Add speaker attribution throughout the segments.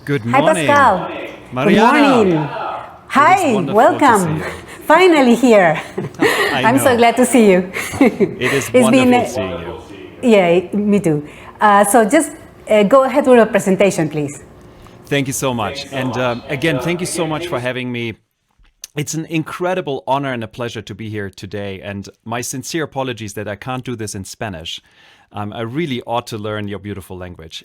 Speaker 1: Good
Speaker 2: Hi,
Speaker 1: morning.
Speaker 2: Pascal.
Speaker 1: Mariana.
Speaker 2: Good morning. Hi,
Speaker 1: wonderful
Speaker 2: welcome.
Speaker 1: to see you.
Speaker 2: Finally here. I'm so
Speaker 1: know.
Speaker 2: glad to see you.
Speaker 1: It is wonderful seeing you.
Speaker 2: Yeah, me too. So just go ahead with your presentation, please.
Speaker 1: Thank you so much. And again, thank you so much for having me. It's an incredible honor and a pleasure to be here today. And my sincere apologies that I can't do this in Spanish. I really ought to learn your beautiful language.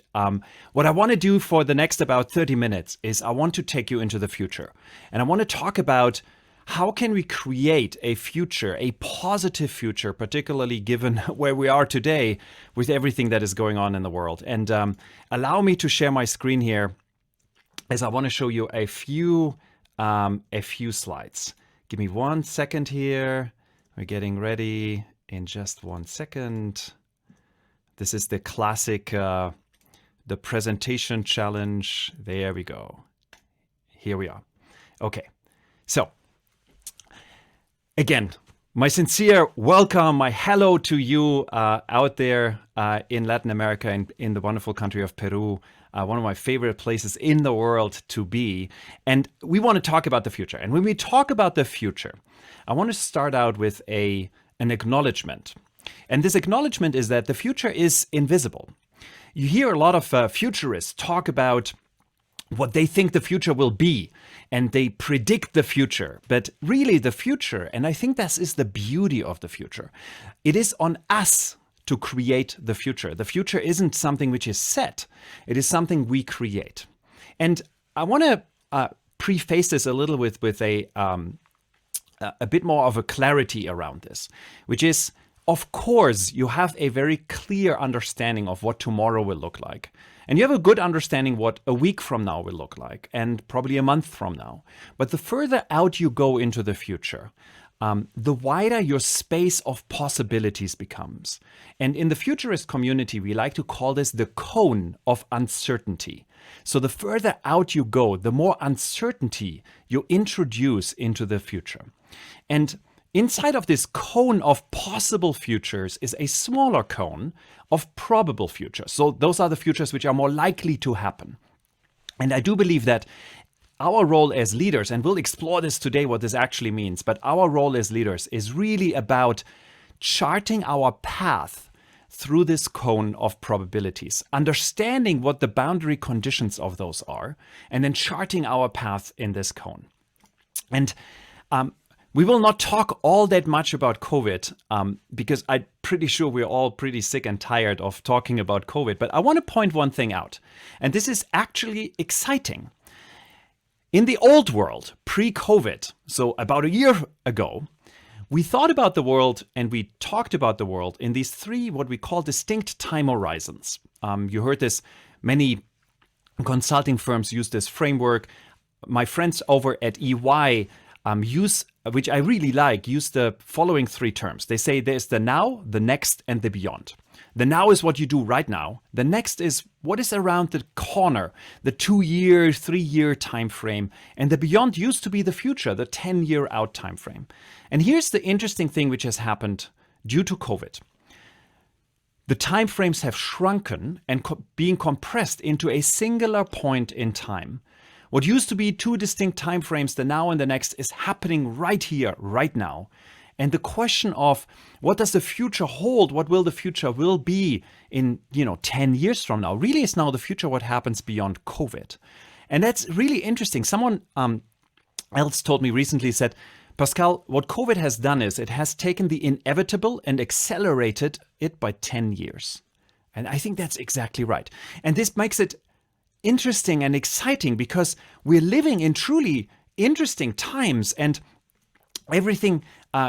Speaker 1: What I want to do for the next about 30 minutes is I want to take you into the future. And I want to talk about how can we create a future, a positive future, particularly given where we are today with everything that is going on in the world. And allow me to share my screen here as I want to show you a few slides. Give me 1 second here. We're getting ready in just 1 second. This is the classic, the presentation challenge. There we go. Here we are. Okay, so again, my sincere welcome, my hello to you out there in Latin America and in the wonderful country of Peru. One of my favorite places in the world to be. And we want to talk about the future. And when we talk about the future, I want to start out with an acknowledgement. And this acknowledgement is that the future is invisible. You hear a lot of futurists talk about what they think the future will be, and they predict the future. But really the future, and I think this is the beauty of the future, it is on us to create the future. The future isn't something which is set. It is something we create. And I want to preface this a little with a bit more of a clarity around this, which is, of course, you have a very clear understanding of what tomorrow will look like. And you have a good understanding what a week from now will look like, and probably a month from now. But the further out you go into the future, the wider your space of possibilities becomes. And in the futurist community, we like to call this the cone of uncertainty. So the further out you go, the more uncertainty you introduce into the future. And inside of this cone of possible futures is a smaller cone of probable futures. So those are the futures which are more likely to happen. And I do believe that our role as leaders, and we'll explore this today, what this actually means, but our role as leaders is really about charting our path through this cone of probabilities, understanding what the boundary conditions of those are, and then charting our path in this cone. And we will not talk all that much about COVID because I'm pretty sure we're all pretty sick and tired of talking about COVID. But I want to point one thing out, and this is actually exciting. In the old world, pre-COVID, so about a year ago, we thought about the world and we talked about the world in these three, what we call distinct time horizons. You heard this, many consulting firms use this framework. My friends over at EY use, which I really like, use the following three terms. They say there's the now, the next, and the beyond. The now is what you do right now. The next is what is around the corner, the 2-year, 3-year time frame. And the beyond used to be the future, the 10-year out time frame. And here's the interesting thing which has happened due to COVID. The time frames have shrunken and being compressed into a singular point in time. What used to be two distinct time frames, the now and the next, is happening right here, right now. And the question of what does the future hold? What will the future will be in 10 years from now? Really is now the future what happens beyond COVID. And that's really interesting. Someone else told me recently, said, Pascal, what COVID has done is it has taken the inevitable and accelerated it by 10 years. And I think that's exactly right. And this makes it interesting and exciting because we're living in truly interesting times, and everything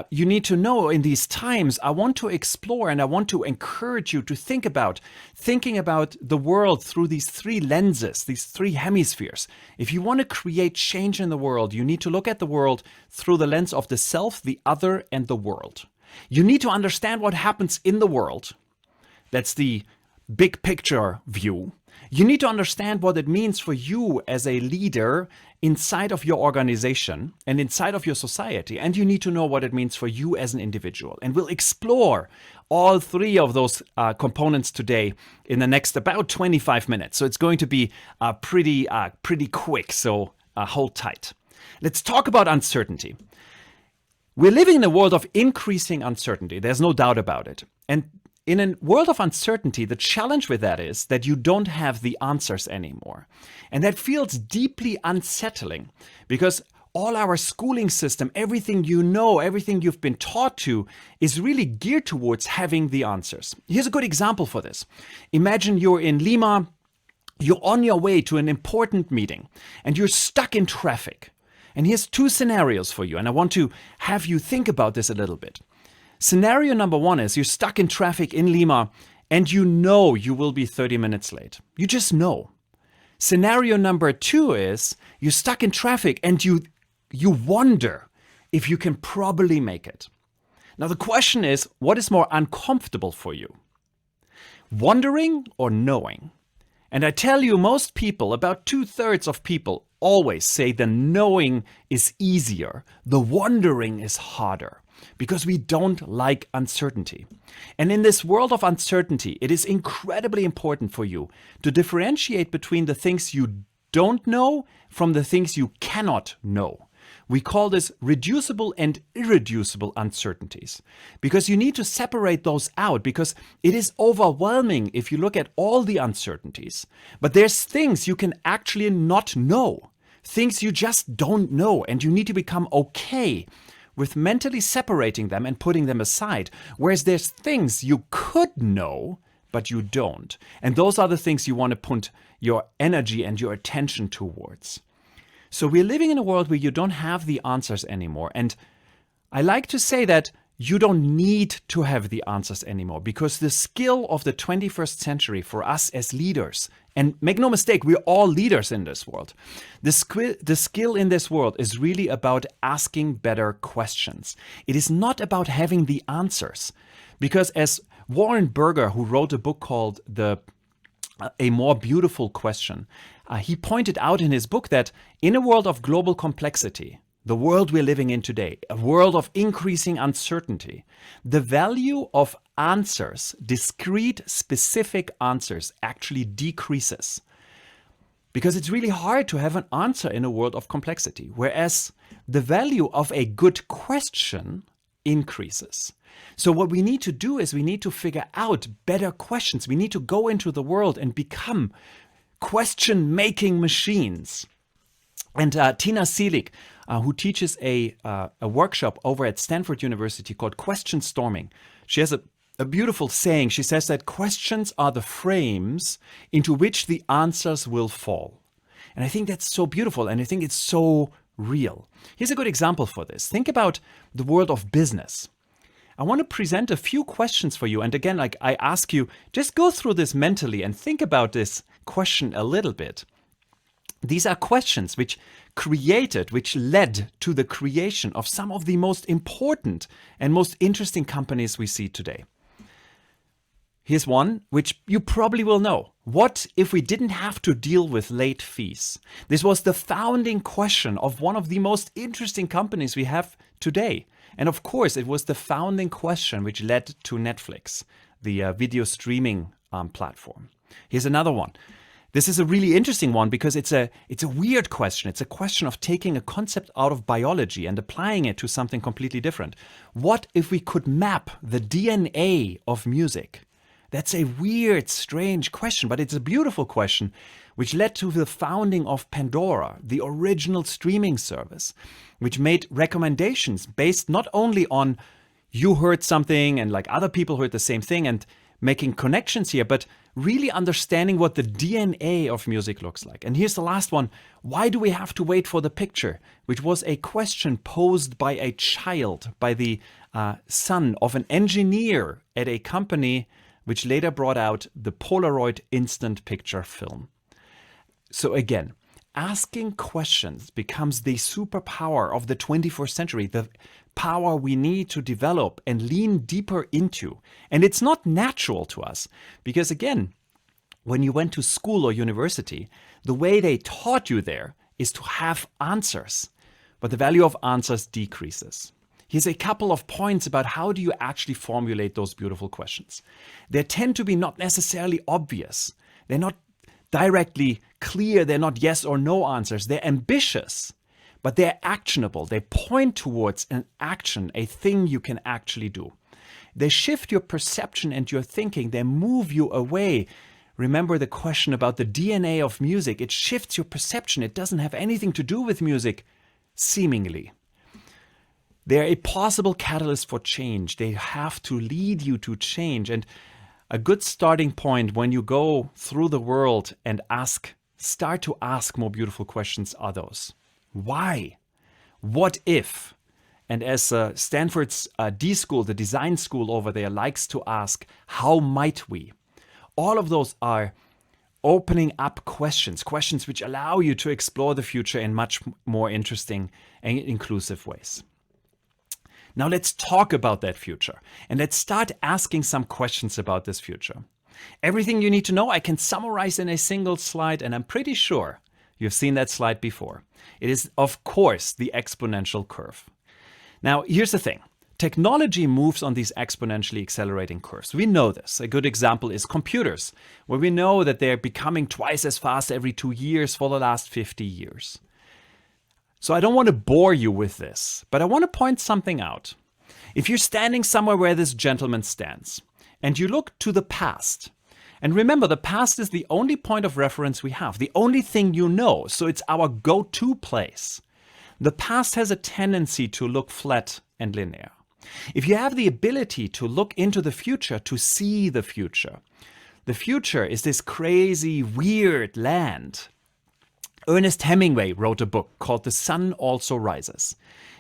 Speaker 1: you need to know in these times, I want to explore, and I want to encourage you to thinking about the world through these three lenses, these three hemispheres. If you want to create change in the world, you need to look at the world through the lens of the self, the other, and the world. You need to understand what happens in the world. That's the big picture view. You need to understand what it means for you as a leader inside of your organization and inside of your society. And you need to know what it means for you as an individual. And we'll explore all three of those components today in the next about 25 minutes. So it's going to be pretty quick. So hold tight. Let's talk about uncertainty. We're living in a world of increasing uncertainty. There's no doubt about it. And in a world of uncertainty, the challenge with that is that you don't have the answers anymore. And that feels deeply unsettling because all our schooling system, everything you know, everything you've been taught to is really geared towards having the answers. Here's a good example for this. Imagine you're in Lima, you're on your way to an important meeting and you're stuck in traffic. And here's two scenarios for you. And I want to have you think about this a little bit. Scenario number one is you're stuck in traffic in Lima and you know you will be 30 minutes late. You just know. Scenario number two is you're stuck in traffic and you wonder if you can probably make it. Now the question is, what is more uncomfortable for you? Wondering or knowing? And I tell you, most people, about 2/3 of people, always say the knowing is easier, the wondering is harder, because we don't like uncertainty. And in this world of uncertainty, it is incredibly important for you to differentiate between the things you don't know from the things you cannot know. We call this reducible and irreducible uncertainties, because you need to separate those out, because it is overwhelming if you look at all the uncertainties. But there's things you can actually not know, things you just don't know, and you need to become okay with mentally separating them and putting them aside. Whereas there's things you could know, but you don't. And those are the things you want to put your energy and your attention towards. So we're living in a world where you don't have the answers anymore. And I like to say that you don't need to have the answers anymore, because the skill of the 21st century for us as leaders, and make no mistake, we're all leaders in this world. The skill in this world is really about asking better questions. It is not about having the answers, because as Warren Berger, who wrote a book called A More Beautiful Question, he pointed out in his book that in a world of global complexity, the world we're living in today, a world of increasing uncertainty, the value of answers, discrete, specific answers, actually decreases. Because it's really hard to have an answer in a world of complexity, whereas the value of a good question increases. So what we need to do is we need to figure out better questions. We need to go into the world and become question-making machines. And Tina Seelig, who teaches a workshop over at Stanford University called Question Storming, she has a beautiful saying. She says that questions are the frames into which the answers will fall. And I think that's so beautiful, and I think it's so real. Here's a good example for this. Think about the world of business. I want to present a few questions for you. And again, like I ask you, just go through this mentally and think about this question a little bit. These are questions which led to the creation of some of the most important and most interesting companies we see today. Here's one which you probably will know. What if we didn't have to deal with late fees? This was the founding question of one of the most interesting companies we have today. And of course, it was the founding question which led to Netflix, the video streaming platform. Here's another one. This is a really interesting one because it's a weird question. It's a question of taking a concept out of biology and applying it to something completely different. What if we could map the DNA of music? That's a weird, strange question, but it's a beautiful question, which led to the founding of Pandora, the original streaming service, which made recommendations based not only on you heard something and like other people heard the same thing and making connections here, but really understanding what the DNA of music looks like. And here's the last one. Why do we have to wait for the picture? Which was a question posed by a child, by the son of an engineer at a company which later brought out the Polaroid instant picture film. So again, asking questions becomes the superpower of the 21st century, the power we need to develop and lean deeper into. And it's not natural to us because, again, when you went to school or university, the way they taught you there is to have answers, but the value of answers decreases. Here's a couple of points about how do you actually formulate those beautiful questions. They tend to be not necessarily obvious. They're not directly clear. They're not yes or no answers. They're ambitious, but they're actionable. They point towards an action, a thing you can actually do. They shift your perception and your thinking. They move you away. Remember the question about the DNA of music. It shifts your perception. It doesn't have anything to do with music, seemingly. They're a possible catalyst for change. They have to lead you to change. And a good starting point when you go through the world and start to ask more beautiful questions are those. Why? What if? And as Stanford's D school, the design school over there, likes to ask, how might we? All of those are opening up questions which allow you to explore the future in much more interesting and inclusive ways. Now let's talk about that future, and let's start asking some questions about this future. Everything you need to know I can summarize in a single slide, and I'm pretty sure you've seen that slide before. It is, of course, the exponential curve. Now, here's the thing. Technology moves on these exponentially accelerating curves. We know this. A good example is computers, where we know that they're becoming twice as fast every 2 years for the last 50 years. So I don't want to bore you with this, but I want to point something out. If you're standing somewhere where this gentleman stands, and you look to the past, and remember, the past is the only point of reference we have, the only thing you know, so it's our go-to place. The past has a tendency to look flat and linear. If you have the ability to look into the future, to see the future is this crazy, weird land. Ernest Hemingway wrote a book called The Sun Also Rises.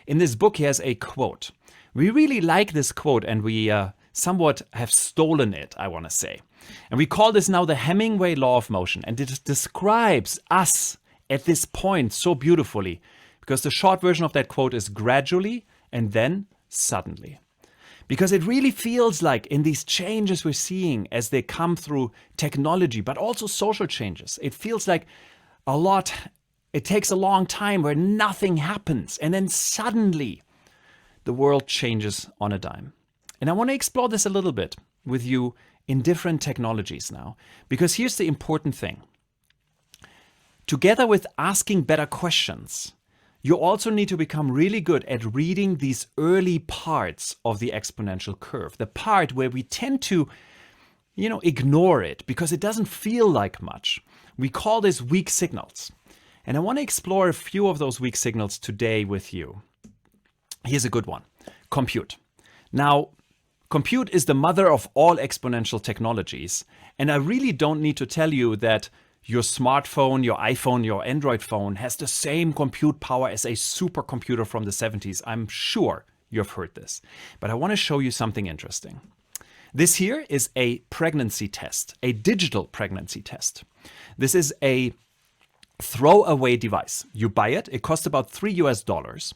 Speaker 1: In this book, he has a quote. We really like this quote, and we somewhat have stolen it, I want to say. And we call this now the Hemingway law of motion. And it describes us at this point so beautifully, because the short version of that quote is gradually and then suddenly. Because it really feels like in these changes we're seeing as they come through technology, but also social changes, it feels like it takes a long time where nothing happens, and then suddenly the world changes on a dime. And I want to explore this a little bit with you in different technologies now, because here's the important thing. Together with asking better questions, you also need to become really good at reading these early parts of the exponential curve, the part where we tend to ignore it because it doesn't feel like much. We call this weak signals. And I want to explore a few of those weak signals today with you. Here's a good one. Compute. Now, compute is the mother of all exponential technologies. And I really don't need to tell you that your smartphone, your iPhone, your Android phone has the same compute power as a supercomputer from the 70s. I'm sure you've heard this. But I want to show you something interesting. This here is a pregnancy test, a digital pregnancy test. This is a throwaway device. You buy it. It costs about $3.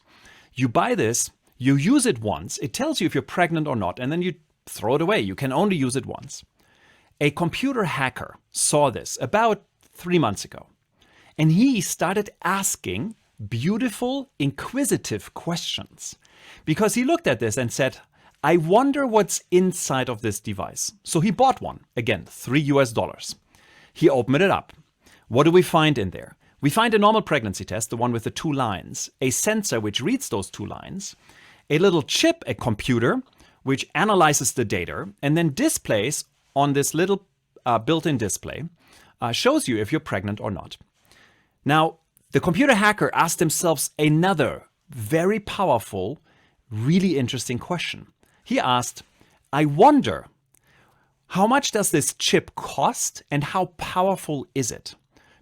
Speaker 1: You buy this, you use it once. It tells you if you're pregnant or not, and then you throw it away. You can only use it once. A computer hacker saw this about 3 months ago, and he started asking beautiful, inquisitive questions because he looked at this and said, I wonder what's inside of this device. So he bought one. Again, $3. He opened it up. What do we find in there? We find a normal pregnancy test, the one with the 2 lines, a sensor which reads those 2 lines, a little chip, a computer, which analyzes the data and then displays on this little built-in display, shows you if you're pregnant or not. Now, the computer hacker asked himself another very powerful, really interesting question. He asked, I wonder, how much does this chip cost and how powerful is it?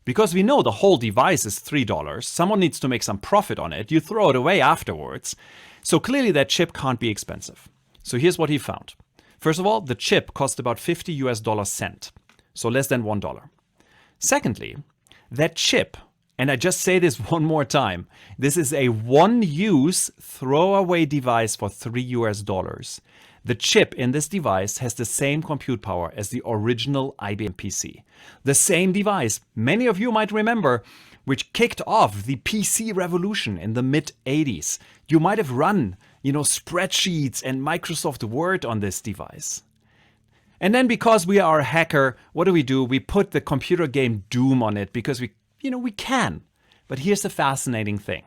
Speaker 1: Because we know the whole device is $3. Someone needs to make some profit on it. You throw it away afterwards. So clearly that chip can't be expensive. So here's what he found. First of all, the chip cost about $50, so less than $1. Secondly, that chip, and I just say this one more time, this is a one-use throwaway device for $3. The chip in this device has the same compute power as the original IBM PC. The same device, many of you might remember, which kicked off the PC revolution in the mid-80s. You might have run, spreadsheets and Microsoft Word on this device. And then because we are a hacker, what do? We put the computer game Doom on it because we can. But here's the fascinating thing.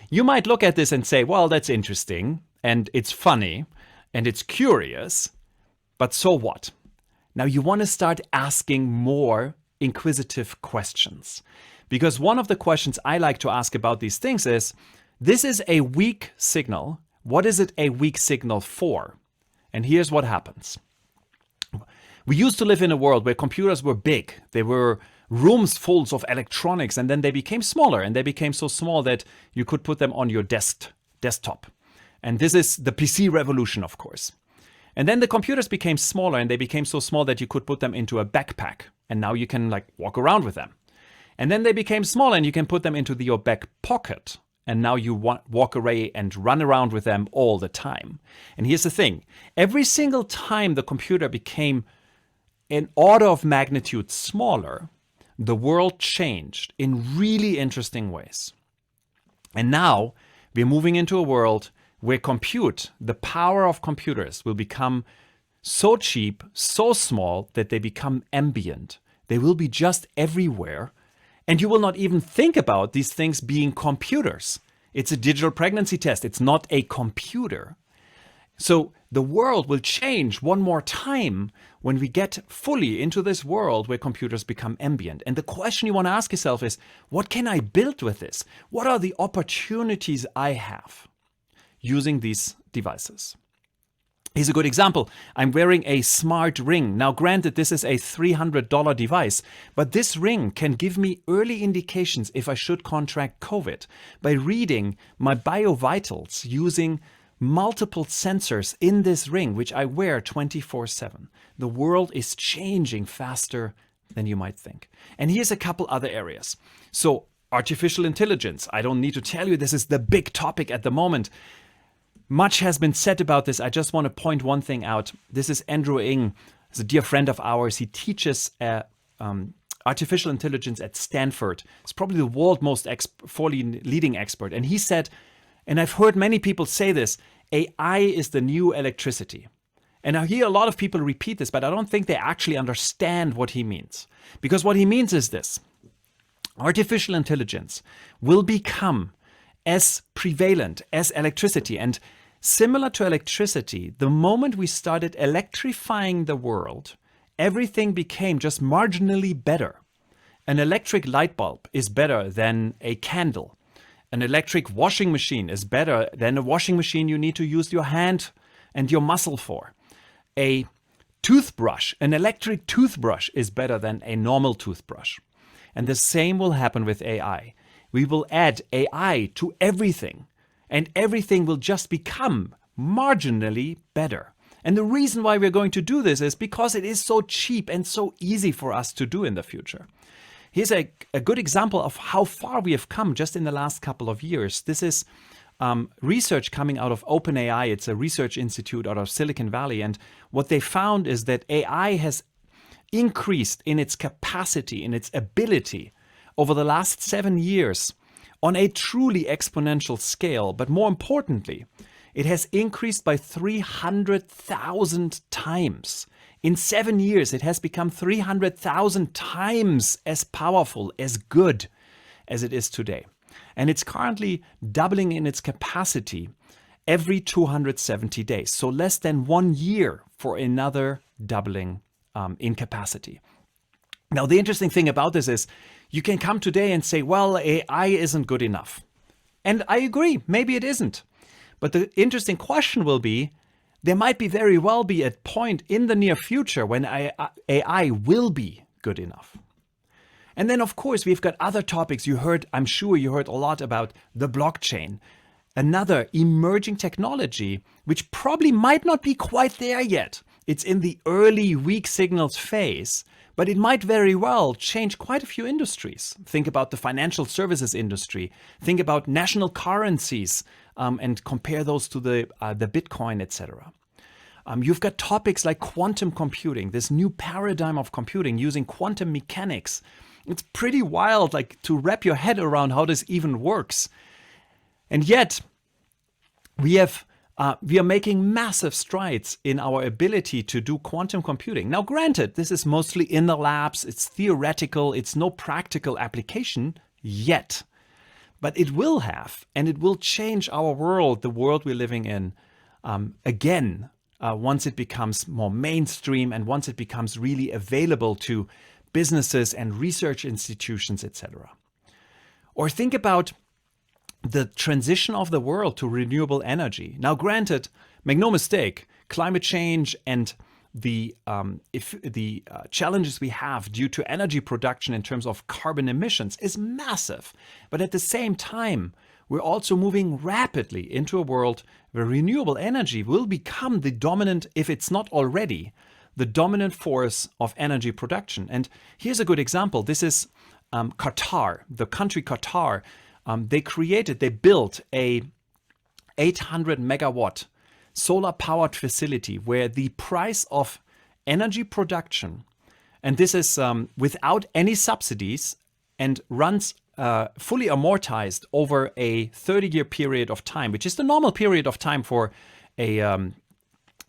Speaker 1: You might look at this and say, well, that's interesting, and it's funny, and it's curious, but so what? Now you want to start asking more inquisitive questions. Because one of the questions I like to ask about these things is, this is a weak signal. What is it a weak signal for? And here's what happens. We used to live in a world where computers were big. They were rooms full of electronics, and then they became smaller, and they became so small that you could put them on your desktop. And this is the PC revolution, of course. And then the computers became smaller, and they became so small that you could put them into a backpack, and now you can walk around with them. And then they became smaller, and you can put them into your back pocket, and now you walk away and run around with them all the time. And here's the thing. Every single time the computer became an order of magnitude smaller, the world changed in really interesting ways. And now we're moving into a world where the power of computers will become so cheap, so small that they become ambient. They will be just everywhere. And you will not even think about these things being computers. It's a digital pregnancy test. It's not a computer. So the world will change one more time when we get fully into this world where computers become ambient. And the question you want to ask yourself is, what can I build with this? What are the opportunities I have using these devices? Here's a good example. I'm wearing a smart ring. Now, granted, this is a $300 device, but this ring can give me early indications if I should contract COVID by reading my biovitals using multiple sensors in this ring, which I wear 24/7. The world is changing faster than you might think. And here's a couple other areas. So artificial intelligence, I don't need to tell you, this is the big topic at the moment. Much has been said about this. I just want to point one thing out. This is Andrew Ng. He's a dear friend of ours. He teaches artificial intelligence at Stanford. He's probably the world's most leading expert. And he said, and I've heard many people say this, AI is the new electricity. And I hear a lot of people repeat this, but I don't think they actually understand what he means. Because what he means is this. Artificial intelligence will become as prevalent as electricity. And similar to electricity, the moment we started electrifying the world, everything became just marginally better. An electric light bulb is better than a candle. An electric washing machine is better than a washing machine you need to use your hand and your muscle for. A toothbrush, an electric toothbrush is better than a normal toothbrush. And the same will happen with AI. We will add AI to everything, and everything will just become marginally better. And the reason why we're going to do this is because it is so cheap and so easy for us to do in the future. Here's a good example of how far we have come just in the last couple of years. This is research coming out of OpenAI. It's a research institute out of Silicon Valley. And what they found is that AI has increased in its capacity, in its ability over the last 7 years on a truly exponential scale. But more importantly, it has increased by 300,000 times. In 7 years, it has become 300,000 times as powerful, as good as it is today. And it's currently doubling in its capacity every 270 days. So less than 1 year for another doubling in capacity. Now, the interesting thing about this is you can come today and say, well, AI isn't good enough. And I agree, maybe it isn't. But the interesting question will be, there might be very well be a point in the near future when AI will be good enough. And then, of course, we've got other topics. I'm sure you heard a lot about the blockchain, another emerging technology, which probably might not be quite there yet. It's in the early weak signals phase, but it might very well change quite a few industries. Think about the financial services industry. Think about national currencies and compare those to the Bitcoin, etc. You've got topics like quantum computing, this new paradigm of computing using quantum mechanics. It's pretty wild, like, to wrap your head around how this even works. And yet, we are making massive strides in our ability to do quantum computing. Now, granted, this is mostly in the labs, it's theoretical, it's no practical application yet. But it will have, and it will change our world, the world we're living in, again, once it becomes more mainstream and once it becomes really available to businesses and research institutions, etc. Or think about the transition of the world to renewable energy. Now, granted, make no mistake, climate change and the challenges we have due to energy production in terms of carbon emissions is massive. But at the same time, we're also moving rapidly into a world where renewable energy will become the dominant, if it's not already, the dominant force of energy production. And here's a good example. This is Qatar, the country Qatar. They built a 800 megawatt solar powered facility where the price of energy production, and this is without any subsidies and runs fully amortized over a 30-year period of time, which is the normal period of time for a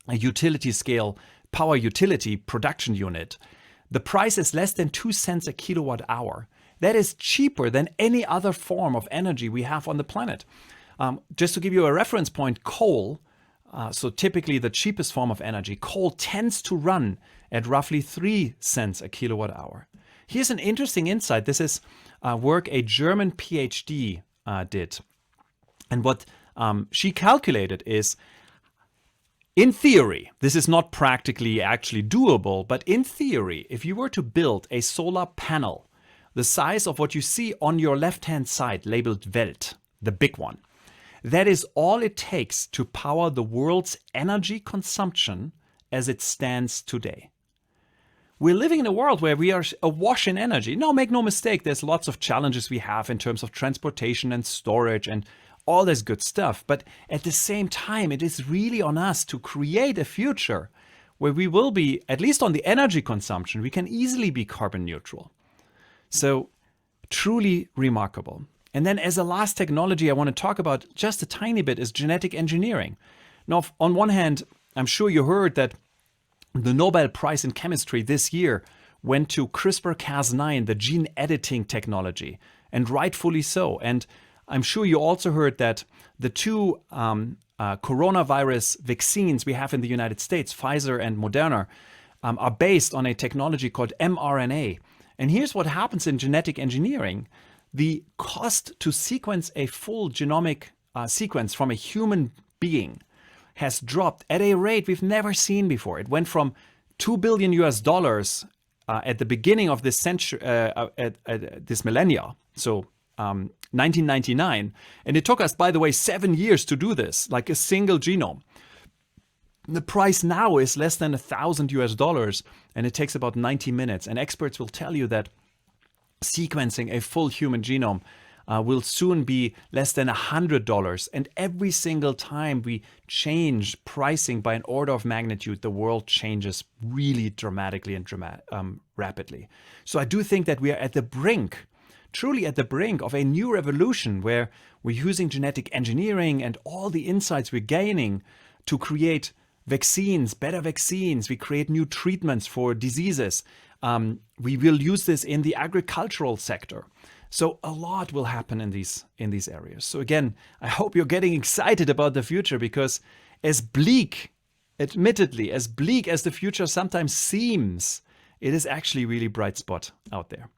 Speaker 1: utility scale power utility production unit. The price is less than 2 cents a kilowatt hour. That is cheaper than any other form of energy we have on the planet. Just to give you a reference point, coal, so typically the cheapest form of energy, coal tends to run at roughly 3 cents a kilowatt hour. Here's an interesting insight. This is work a German PhD did. And what she calculated is, in theory, this is not practically actually doable, but in theory, if you were to build a solar panel the size of what you see on your left-hand side labeled Welt, the big one, that is all it takes to power the world's energy consumption as it stands today. We're living in a world where we are awash in energy. Now, make no mistake, there's lots of challenges we have in terms of transportation and storage and all this good stuff. But at the same time, it is really on us to create a future where we will be, at least on the energy consumption, we can easily be carbon neutral. So truly remarkable. And then as a last technology I want to talk about just a tiny bit is genetic engineering. Now, on one hand, I'm sure you heard that the Nobel Prize in Chemistry this year went to CRISPR-Cas9, the gene editing technology, and rightfully so. And I'm sure you also heard that the two coronavirus vaccines we have in the United States, Pfizer and Moderna, are based on a technology called mRNA. And here's what happens in genetic engineering. The cost to sequence a full genomic sequence from a human being has dropped at a rate we've never seen before. It went from $2 billion at the beginning of this century, this millennia, so 1999. And it took us, by the way, 7 years to do this, like a single genome. The price now is less than $1,000, and it takes about 90 minutes. And experts will tell you that sequencing a full human genome will soon be less than $100. And every single time we change pricing by an order of magnitude, the world changes really dramatically and rapidly. So I do think that we are at the brink, truly at the brink of a new revolution where we're using genetic engineering and all the insights we're gaining to create vaccines, better vaccines. We create new treatments for diseases. We will use this in the agricultural sector. So a lot will happen in these areas. So again, I hope you're getting excited about the future, because as bleak, admittedly, as bleak as the future sometimes seems, it is actually a really bright spot out there.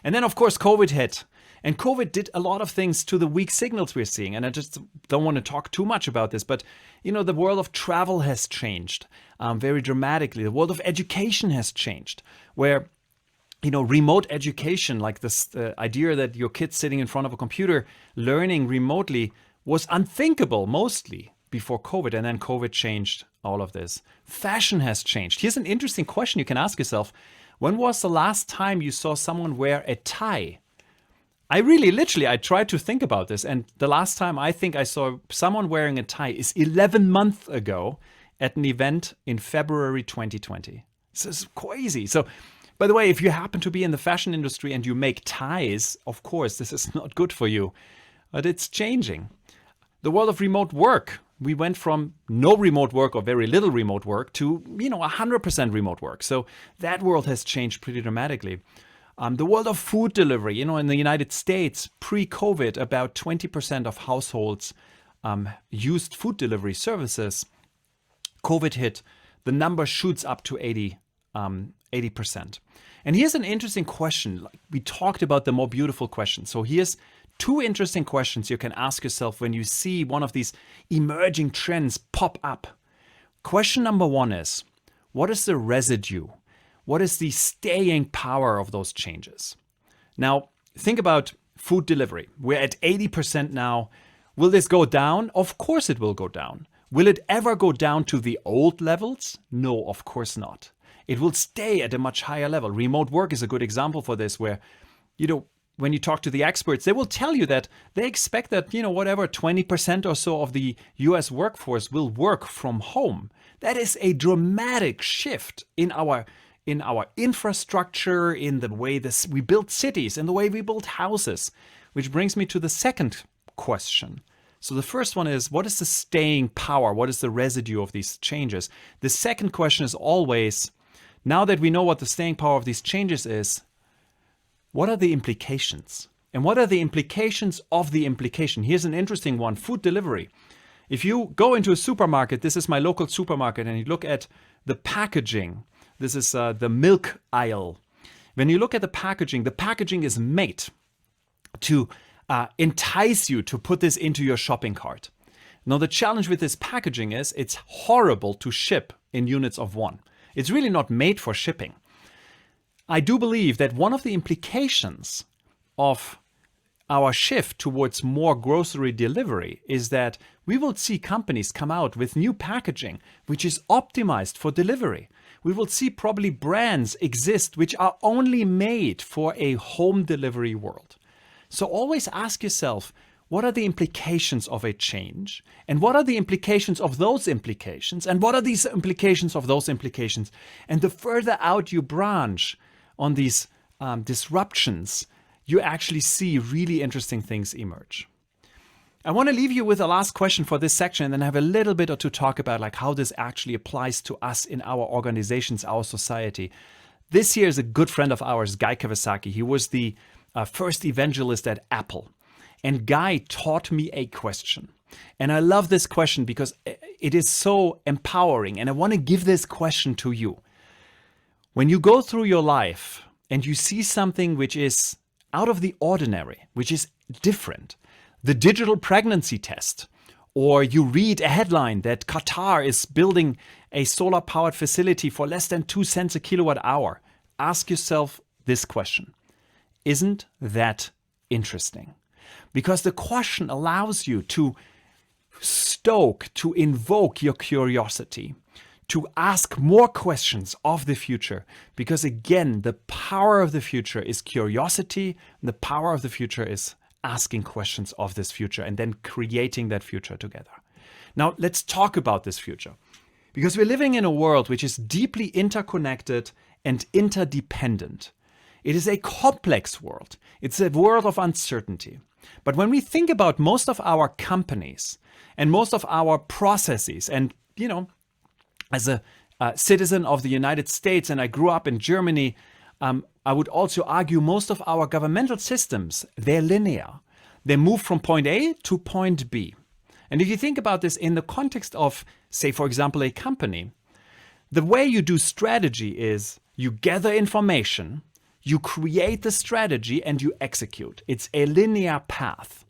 Speaker 1: And then, of course, COVID hit. And COVID did a lot of things to the weak signals we're seeing. And I just don't want to talk too much about this. But, you know, the world of travel has changed very dramatically. The world of education has changed, where, you know, remote education, like this idea that your kid's sitting in front of a computer learning remotely, was unthinkable mostly before COVID. And then COVID changed all of this. Fashion has changed. Here's an interesting question you can ask yourself. When was the last time you saw someone wear a tie? I tried to think about this. And the last time I think I saw someone wearing a tie is 11 months ago at an event in February 2020. This is crazy. So, by the way, if you happen to be in the fashion industry and you make ties, of course, this is not good for you, but it's changing. The world of remote work. We went from no remote work or very little remote work to, 100% remote work. So that world has changed pretty dramatically. The world of food delivery, in the United States, pre-COVID, about 20% of households used food delivery services. COVID hit, the number shoots up to 80%. And here's an interesting question. We talked about the more beautiful questions. So here's two interesting questions you can ask yourself when you see one of these emerging trends pop up. Question number one is, what is the residue? What is the staying power of those changes? Now, think about food delivery. We're at 80% now. Will this go down? Of course it will go down. Will it ever go down to the old levels? No, of course not. It will stay at a much higher level. Remote work is a good example for this, where, when you talk to the experts, they will tell you that they expect that, 20% or so of the US workforce will work from home. That is a dramatic shift in our infrastructure, in the way we build cities, in the way we build houses, which brings me to the second question. So the first one is, what is the staying power? What is the residue of these changes? The second question is always, now that we know what the staying power of these changes is, what are the implications? And what are the implications of the implication? Here's an interesting one, food delivery. If you go into a supermarket, this is my local supermarket, and you look at the packaging, this is the milk aisle. When you look at the packaging is made to entice you to put this into your shopping cart. Now, the challenge with this packaging is it's horrible to ship in units of one. It's really not made for shipping. I do believe that one of the implications of our shift towards more grocery delivery is that we will see companies come out with new packaging which is optimized for delivery. We will see probably brands exist which are only made for a home delivery world. So always ask yourself, what are the implications of a change? And what are the implications of those implications? And what are these implications of those implications? And the further out you branch on these disruptions, you actually see really interesting things emerge. I want to leave you with a last question for this section, and then have a little bit to talk about how this actually applies to us in our organizations, our society. This here is a good friend of ours, Guy Kawasaki. He was the first evangelist at Apple. And Guy taught me a question. And I love this question because it is so empowering. And I want to give this question to you. When you go through your life and you see something which is out of the ordinary, which is different, the digital pregnancy test, or you read a headline that Qatar is building a solar-powered facility for less than 2 cents a kilowatt hour, ask yourself this question. Isn't that interesting? Because the question allows you to stoke, to invoke your curiosity, to ask more questions of the future. Because again, the power of the future is curiosity. And the power of the future is asking questions of this future and then creating that future together. Now, let's talk about this future. Because we're living in a world which is deeply interconnected and interdependent. It is a complex world. It's a world of uncertainty. But when we think about most of our companies and most of our processes, and, as a citizen of the United States, and I grew up in Germany, I would also argue most of our governmental systems, they're linear. They move from point A to point B. And if you think about this in the context of, say, for example, a company, the way you do strategy is you gather information, you create the strategy, and you execute. It's a linear path.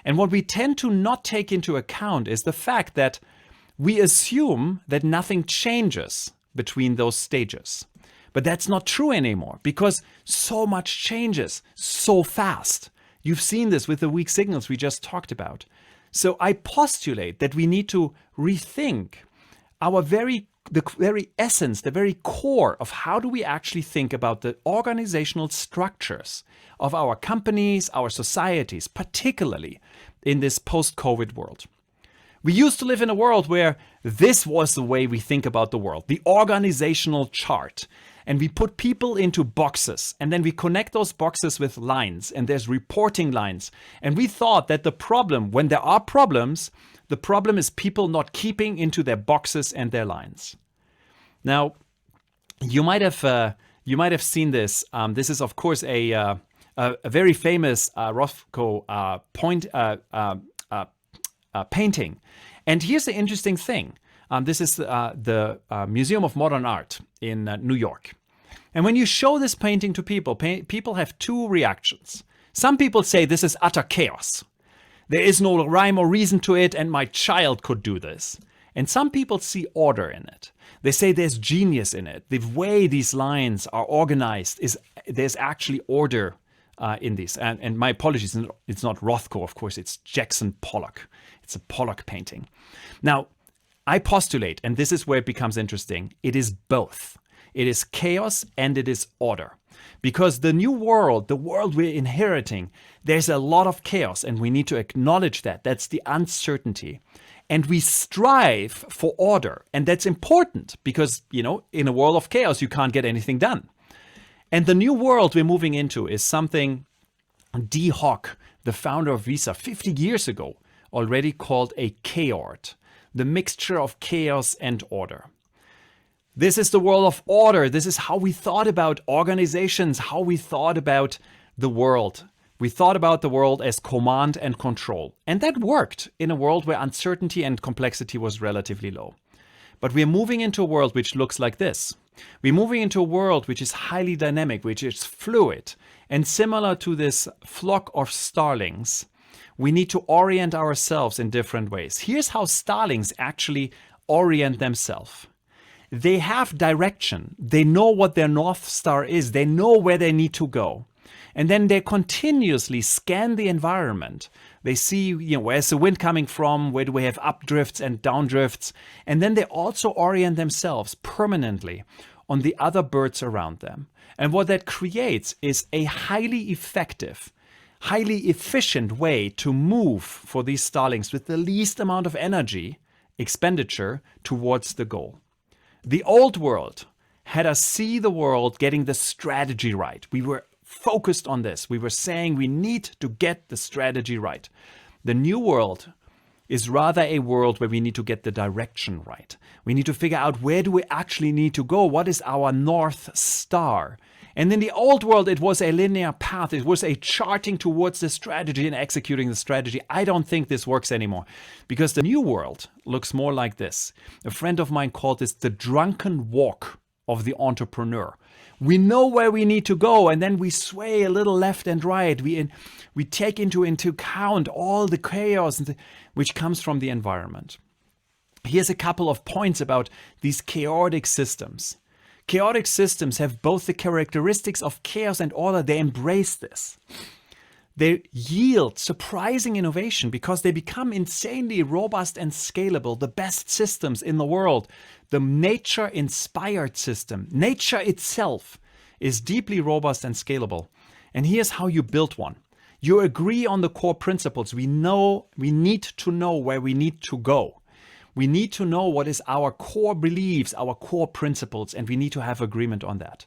Speaker 1: And what we tend to not take into account is the fact that we assume that nothing changes between those stages. But that's not true anymore because so much changes so fast. You've seen this with the weak signals we just talked about. So I postulate that we need to rethink the very essence, the very core of how do we actually think about the organizational structures of our companies, our societies, particularly in this post-COVID world. We used to live in a world where this was the way we think about the world, the organizational chart. And we put people into boxes, and then we connect those boxes with lines, and there's reporting lines. And we thought that the problem, when there are problems, the problem is people not keeping into their boxes and their lines. Now, you might have seen this. This is, of course, a very famous Rothko painting. And here's the interesting thing. This is the Museum of Modern Art in New York. And when you show this painting to people, people have two reactions. Some people say this is utter chaos. There is no rhyme or reason to it, and my child could do this. And some people see order in it. They say there's genius in it. The way these lines are organized there's actually order in these. And my apologies, it's not Rothko, of course, it's Jackson Pollock. It's a Pollock painting. Now, I postulate, and this is where it becomes interesting, it is both. It is chaos and it is order. Because the new world, the world we're inheriting, there's a lot of chaos, and we need to acknowledge that. That's the uncertainty. And we strive for order. And that's important because, in a world of chaos, you can't get anything done. And the new world we're moving into is something Dee Hock, the founder of Visa, 50 years ago, already called a chaos, the mixture of chaos and order. This is the world of order. This is how we thought about organizations, how we thought about the world. We thought about the world as command and control. And that worked in a world where uncertainty and complexity was relatively low. But we're moving into a world which looks like this. We're moving into a world which is highly dynamic, which is fluid. And similar to this flock of starlings, we need to orient ourselves in different ways. Here's how starlings actually orient themselves. They have direction. They know what their North Star is. They know where they need to go. And then they continuously scan the environment. They see, where's the wind coming from? Where do we have updrifts and downdrifts? And then they also orient themselves permanently on the other birds around them. And what that creates is a highly effective, highly efficient way to move for these starlings with the least amount of energy expenditure towards the goal. The old world had us see the world getting the strategy right. We were focused on this. We were saying we need to get the strategy right. The new world is rather a world where we need to get the direction right. We need to figure out where do we actually need to go? What is our North Star? And in the old world, it was a linear path. It was a charting towards the strategy and executing the strategy. I don't think this works anymore because the new world looks more like this. A friend of mine called this the drunken walk of the entrepreneur. We know where we need to go, and then we sway a little left and right. We take into account all the chaos which comes from the environment. Here's a couple of points about these chaotic systems. Chaotic systems have both the characteristics of chaos and order. They embrace this. They yield surprising innovation because they become insanely robust and scalable, the best systems in the world. The nature-inspired system, nature itself, is deeply robust and scalable. And here's how you build one. You agree on the core principles. We need to know where we need to go. We need to know what is our core beliefs, our core principles, and we need to have agreement on that.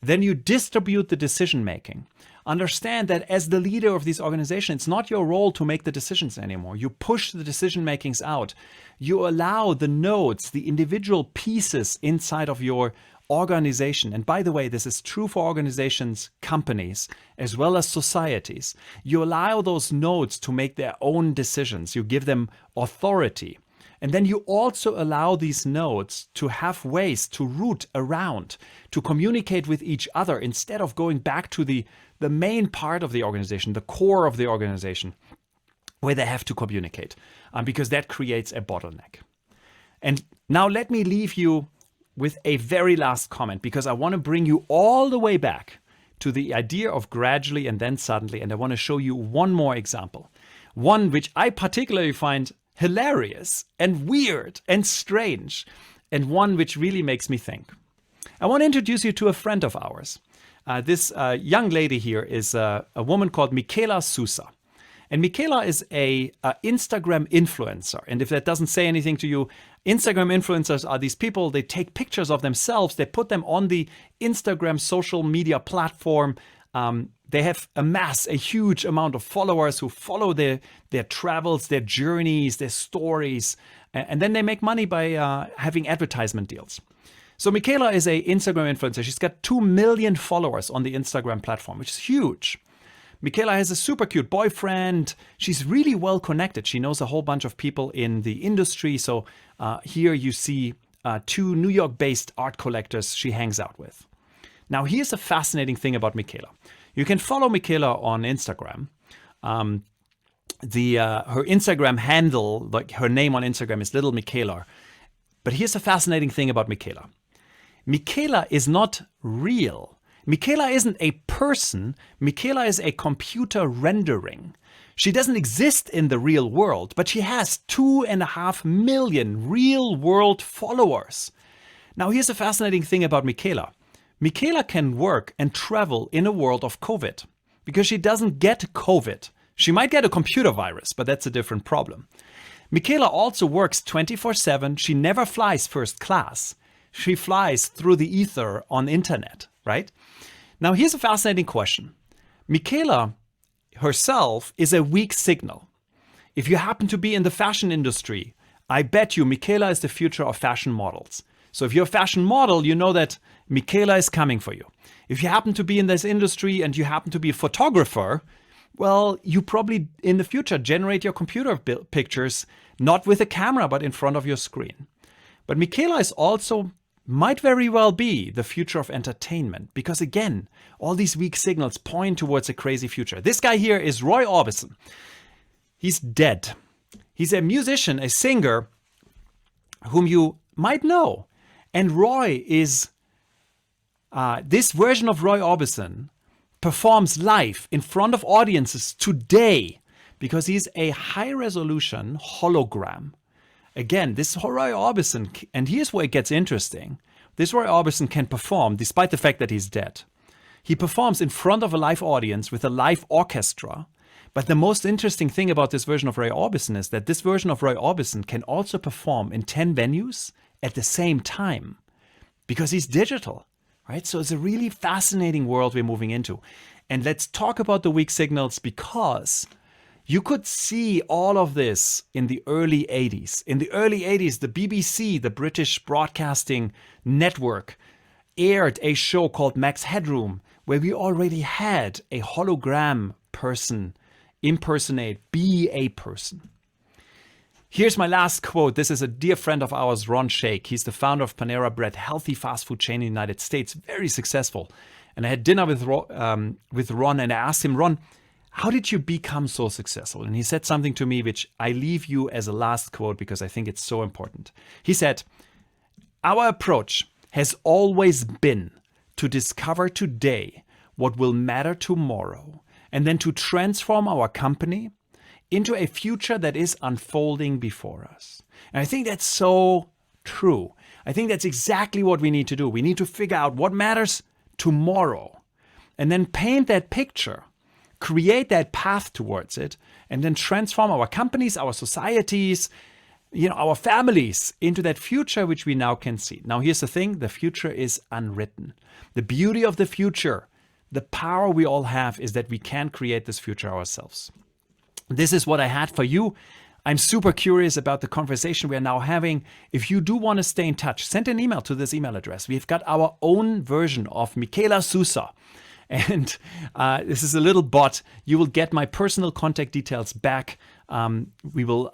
Speaker 1: Then you distribute the decision making. Understand that as the leader of these organizations, it's not your role to make the decisions anymore. You push the decision makings out. You allow the nodes, the individual pieces inside of your organization. And by the way, this is true for organizations, companies, as well as societies. You allow those nodes to make their own decisions. You give them authority. And then you also allow these nodes to have ways to route around, to communicate with each other instead of going back to the main part of the organization, the core of the organization, where they have to communicate, because that creates a bottleneck. And now let me leave you with a very last comment, because I want to bring you all the way back to the idea of gradually and then suddenly, and I want to show you one more example. One which I particularly find hilarious and weird and strange, and one which really makes me think. I want to introduce you to a friend of ours. This young lady here is a woman called Michaela Sousa. And Michaela is a Instagram influencer. And if that doesn't say anything to you, Instagram influencers are these people, they take pictures of themselves, they put them on the Instagram social media platform. They have amassed a huge amount of followers who follow their travels, their journeys, their stories, and then they make money by having advertisement deals. So Michaela is an Instagram influencer. She's got 2 million followers on the Instagram platform, which is huge. Michaela has a super cute boyfriend. She's really well connected. She knows a whole bunch of people in the industry. So here you see 2 New York-based art collectors she hangs out with. Now, here's a fascinating thing about Michaela. You can follow Michaela on Instagram. Her Instagram handle, like her name on Instagram is Little Michaela. But here's a fascinating thing about Michaela. Michaela is not real. Michaela isn't a person. Michaela is a computer rendering. She doesn't exist in the real world, but she has 2.5 million real world followers. Now, here's a fascinating thing about Michaela. Michaela can work and travel in a world of COVID because she doesn't get COVID. She might get a computer virus, but that's a different problem. Michaela also works 24/7. She never flies first class. She flies through the ether on the internet, right? Now, here's a fascinating question. Michaela herself is a weak signal. If you happen to be in the fashion industry, I bet you Michaela is the future of fashion models. So if you're a fashion model, you know that Michaela is coming for you. If you happen to be in this industry and you happen to be a photographer, well, you probably in the future generate your computer pictures, not with a camera, but in front of your screen. But Michaela is also, might very well be the future of entertainment because again, all these weak signals point towards a crazy future. This guy here is Roy Orbison. He's dead. He's a musician, a singer whom you might know. And Roy is, this version of Roy Orbison performs live in front of audiences today because he's a high resolution hologram. Again, this Roy Orbison, and here's where it gets interesting. This Roy Orbison can perform despite the fact that he's dead. He performs in front of a live audience with a live orchestra. But the most interesting thing about this version of Roy Orbison is that this version of Roy Orbison can also perform in 10 venues at the same time because he's digital, right? So it's a really fascinating world we're moving into. And let's talk about the weak signals because you could see all of this in the early 80s. In the early 80s, the BBC, the British Broadcasting Network, aired a show called Max Headroom, where we already had a hologram person impersonate, be a person. Here's my last quote. This is a dear friend of ours, Ron Shaik. He's the founder of Panera Bread, healthy fast food chain in the United States, very successful. And I had dinner with Ron and I asked him, Ron, how did you become so successful? And he said something to me, which I leave you as a last quote because I think it's so important. He said, our approach has always been to discover today what will matter tomorrow and then to transform our company into a future that is unfolding before us. And I think that's so true. I think that's exactly what we need to do. We need to figure out what matters tomorrow and then paint that picture, create that path towards it, and then transform our companies, our societies, our families into that future which we now can see. Now, here's the thing. The future is unwritten. The beauty of the future, the power we all have is that we can create this future ourselves. This is what I had for you. I'm super curious about the conversation we are now having. If you do want to stay in touch, send an email to this email address. We've got our own version of Michaela Sousa. And this is a little bot. You will get my personal contact details back. We will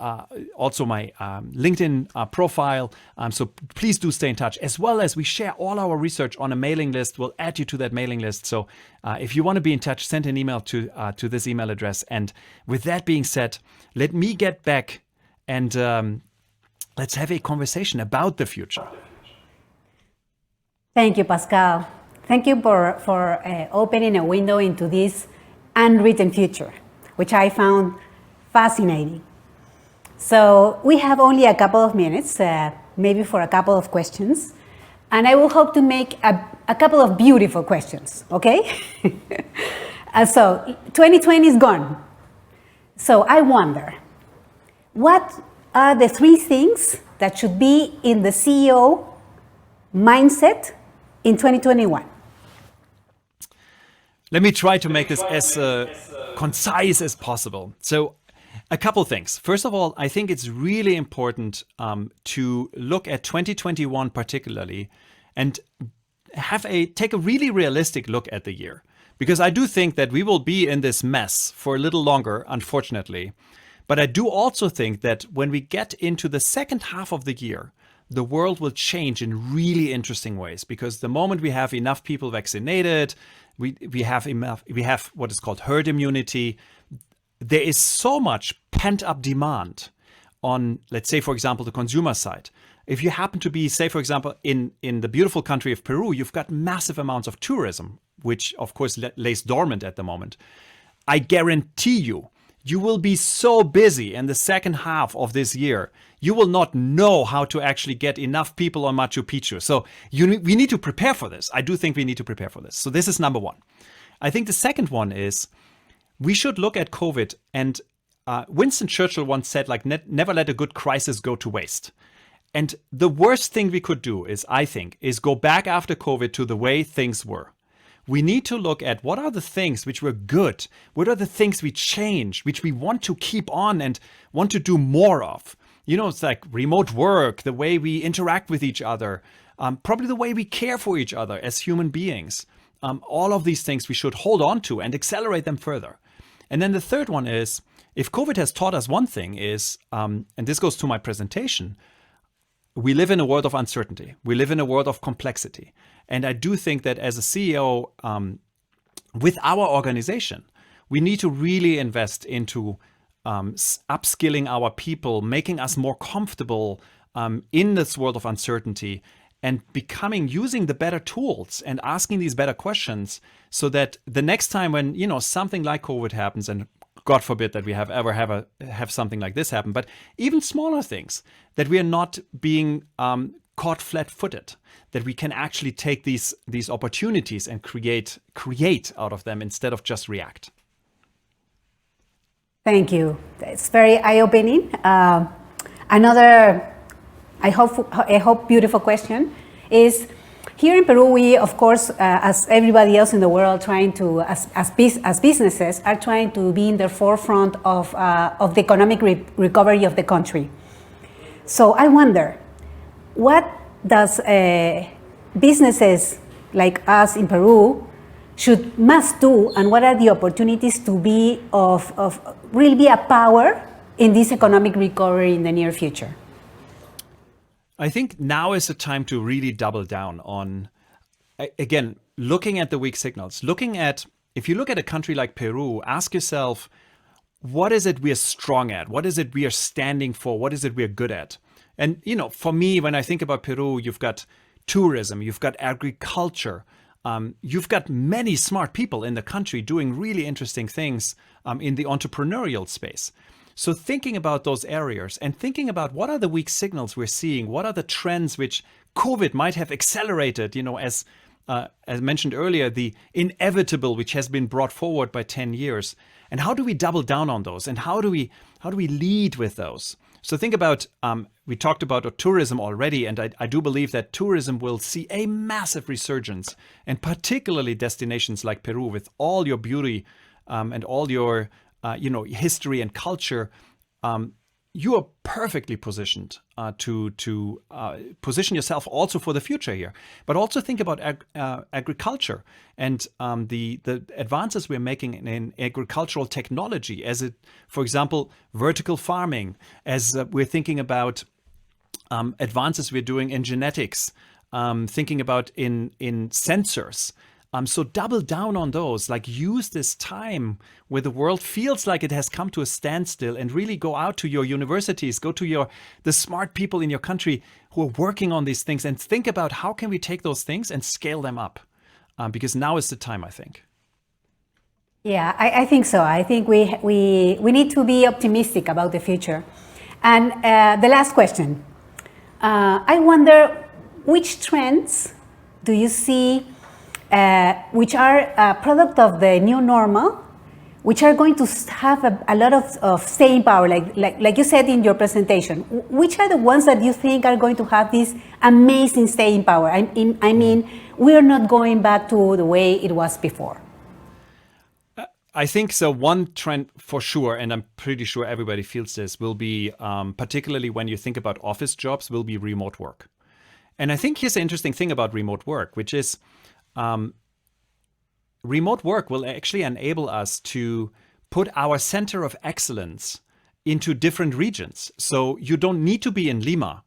Speaker 1: also my LinkedIn profile. So please do stay in touch, as well as we share all our research on a mailing list. We'll add you to that mailing list. So if you want to be in touch, send an email to this email address. And with that being said, let me get back and let's have a conversation about the future.
Speaker 2: Thank you, Pascal. Thank you for opening a window into this unwritten future, which I found fascinating. So we have only a couple of minutes, maybe for a couple of questions. And I will hope to make a couple of beautiful questions, okay? So 2020 is gone. So I wonder, what are the 3 things that should be in the CEO mindset in 2021?
Speaker 1: Let me try to make this as concise as possible. So, a couple things. First of all, I think it's really important to look at 2021 particularly and take a really realistic look at the year. Because I do think that we will be in this mess for a little longer, unfortunately. But I do also think that when we get into the second half of the year, the world will change in really interesting ways. Because the moment we have enough people vaccinated, we have what is called herd immunity. There is so much pent-up demand on, let's say, for example, the consumer side. If you happen to be, say, for example, in the beautiful country of Peru, you've got massive amounts of tourism, which of course lays dormant at the moment. I guarantee you, you will be so busy in the second half of this year, you will not know how to actually get enough people on Machu Picchu. So we need to prepare for this. I do think we need to prepare for this. So this is number one. I think the second one is we should look at COVID, and Winston Churchill once said, like, never let a good crisis go to waste. And the worst thing we could do is go back after COVID to the way things were. We need to look at what are the things which were good, what are the things we changed, which we want to keep on and want to do more of. You know, it's like remote work, the way we interact with each other, probably the way we care for each other as human beings. All of these things we should hold on to and accelerate them further. And then the third one is, if COVID has taught us one thing is, and this goes to my presentation, we live in a world of uncertainty. We live in a world of complexity. And I do think that as a CEO, with our organization, we need to really invest into upskilling our people, making us more comfortable in this world of uncertainty, and using the better tools and asking these better questions, so that the next time when, you know, something like COVID happens, and God forbid that we have something like this happen, but even smaller things, that we are not being caught flat-footed, that we can actually take these opportunities and create out of them instead of just react.
Speaker 2: Thank you. It's very eye-opening. Another, I hope beautiful question is, here in Peru, we, of course, as everybody else in the world, as businesses, are trying to be in the forefront of the economic recovery of the country. So I wonder, what does businesses like us in Peru must do, and what are the opportunities to be really be a power in this economic recovery in the near future?
Speaker 1: I think now is the time to really double down on, again, looking at the weak signals. If you look at a country like Peru, ask yourself, what is it we are strong at? What is it we are standing for? What is it we are good at? And, you know, for me, when I think about Peru, you've got tourism, you've got agriculture, you've got many smart people in the country doing really interesting things in the entrepreneurial space. So thinking about those areas and thinking about what are the weak signals we're seeing, what are the trends which COVID might have accelerated, you know, as mentioned earlier, the inevitable which has been brought forward by 10 years. And how do we double down on those? And how do we lead with those? So think about, we talked about tourism already, and I do believe that tourism will see a massive resurgence, and particularly destinations like Peru with all your beauty and all your history and culture. You are perfectly positioned to position yourself also for the future here. But also think about agriculture and the advances we're making in agricultural technology, for example, vertical farming, as we're thinking about advances we're doing in genetics, thinking about in sensors. So double down on those, like use this time where the world feels like it has come to a standstill, and really go out to your universities, go to the smart people in your country who are working on these things, and think about how can we take those things and scale them up, because now is the time, I think.
Speaker 2: Yeah, I think so. I think we need to be optimistic about the future. And the last question, I wonder which trends do you see which are a product of the new normal, which are going to have a lot of staying power, like you said in your presentation. Which are the ones that you think are going to have this amazing staying power? I mean, we're not going back to the way it was before.
Speaker 1: I think so. One trend for sure, and I'm pretty sure everybody feels this, will be, particularly when you think about office jobs, will be remote work. And I think here's the interesting thing about remote work, which is remote work will actually enable us to put our center of excellence into different regions. So you don't need to be in Lima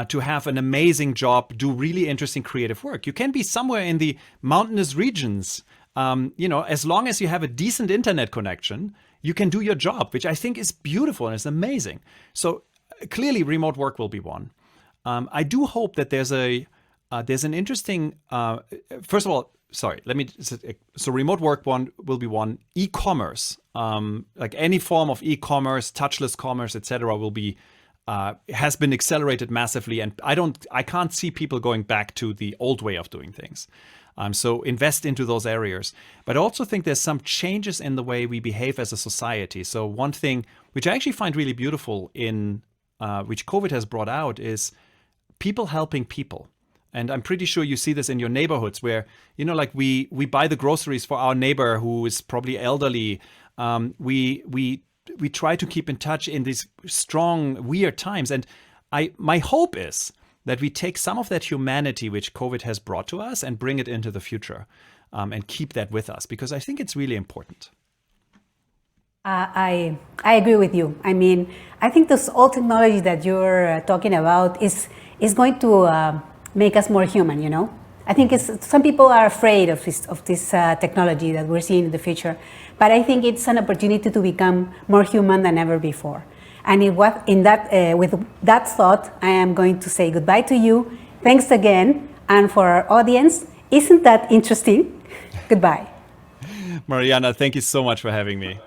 Speaker 1: to have an amazing job, do really interesting creative work. You can be somewhere in the mountainous regions. As long as you have a decent internet connection, you can do your job, which I think is beautiful and is amazing. So clearly remote work will be one. I do hope that there's an interesting, first of all, so remote work will be one. E-commerce, like any form of e-commerce, touchless commerce, etc., will be has been accelerated massively, and I can't see people going back to the old way of doing things. So invest into those areas. But I also think there's some changes in the way we behave as a society. So one thing which I actually find really beautiful in which COVID has brought out is people helping people. And I'm pretty sure you see this in your neighborhoods where, like we buy the groceries for our neighbor who is probably elderly. We try to keep in touch in these strong, weird times. And my hope is that we take some of that humanity which COVID has brought to us and bring it into the future and keep that with us, because I think it's really important.
Speaker 2: I agree with you. I mean, I think this old technology that you're talking about is going to make us more human, I think some people are afraid of this technology that we're seeing in the future, but I think it's an opportunity to become more human than ever before. And with that thought, I am going to say goodbye to you. Thanks again. And for our audience, isn't that interesting? Goodbye.
Speaker 1: Mariana, thank you so much for having me.